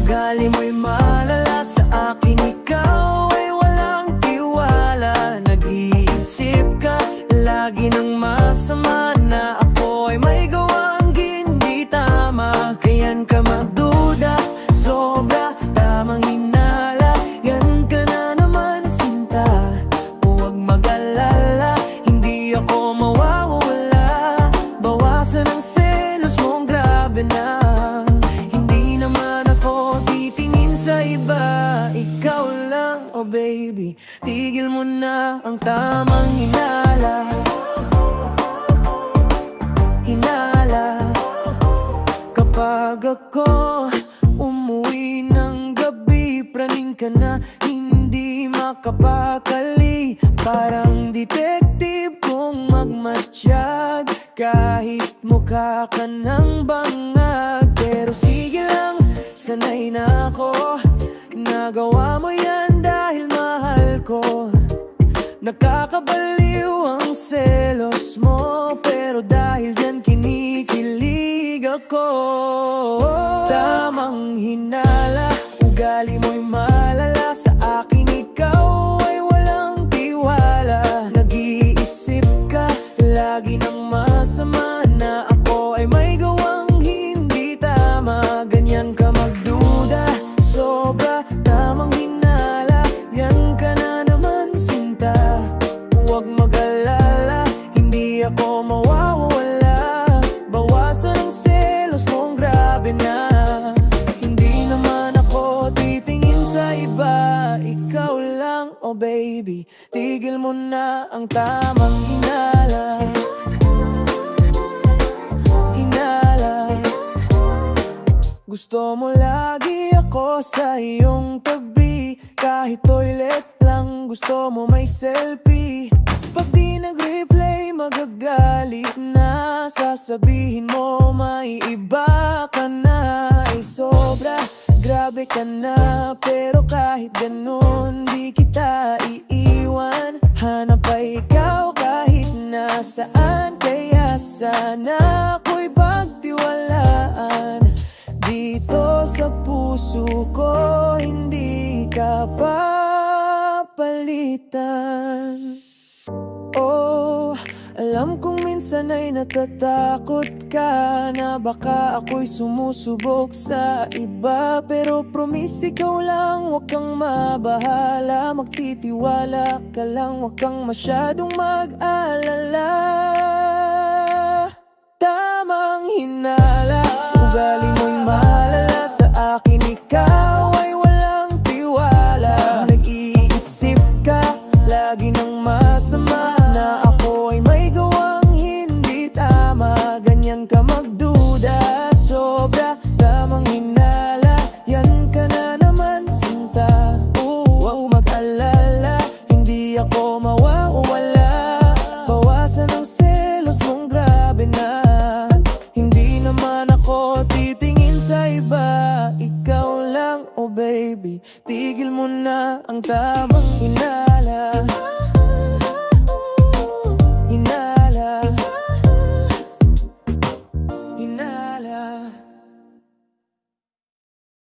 ugali mo'y malala, sa akin ikaw ay walang tiwala. Nag-iisip ka lagi ng masama, na ako ay may gawang hindi tama. Kayan ka magduda, sobra, tamang hinala. Yan ka na naman sinta, huwag mag-alala, hindi ako mawawala. Bawasan ang selos mong grabe na, hindi naman ako titingin sa iba. Ikaw lang, oh baby, tigil mo na ang tamang hinala. Hinala. Kapag ako umuwi ng gabi, praning ka na, hindi makapakali. Parang detective kung magmatsyag, kahit mukha ka ng bangag. Pero sige lang, sanay na ako, nagawa mo yan dahil mahal ko. Nakakabaliw ang selos mo, pero dahil dyan kinikilig ako. Tamang hinala, ugali mo'y malala, sa akin ikaw ay walang tiwala. Nag-iisip ka lagi ng masama, na ako ay may gawang hindi tama. Ganyan ka magduda, sobra, tamang hinala. Yan ka na naman sinta, huwag mag-alala, hindi ako mawawala. Bawasan ang selos mong grabe na, hindi naman ako titingin sa iba. Ikaw lang, oh baby, tigil mo na ang tamang hinala. Hinala. Gusto mo lagi ako sa iyong tabi, kahit toilet lang gusto mo may selfie. Pag di nag-replay magagalit na, sasabihin mo may iba ka na. Ay sobra, grabe ka na, pero kahit ganun di kita iiwan. Hanap pa ikaw kahit nasaan, kaya sana ako'y pagtiwalaan. Dito sa puso ko hindi ka papalitan. Oh, alam kong minsan ay natatakot ka, na baka ako'y sumusubok sa iba. Pero promise ikaw lang, huwag kang mabahala, magtitiwala ka lang, huwag kang masyadong mag-alala. Tamang hinala, ugali mo'y malala, sa akin ikaw ay walang tiwala. Nag-iisip ka lagi ng masama, na ako ay may gawang hindi tama. Ganyan ka magduda, sobra, tamang hinala. Yan ka na naman sinta, huwag mag-alala, hindi ako mawawala. Bawasan ang selos mong grabe na, hindi naman ako titingin sa iba. Ikaw lang, oh baby, tigil mo na ang tamang hinala.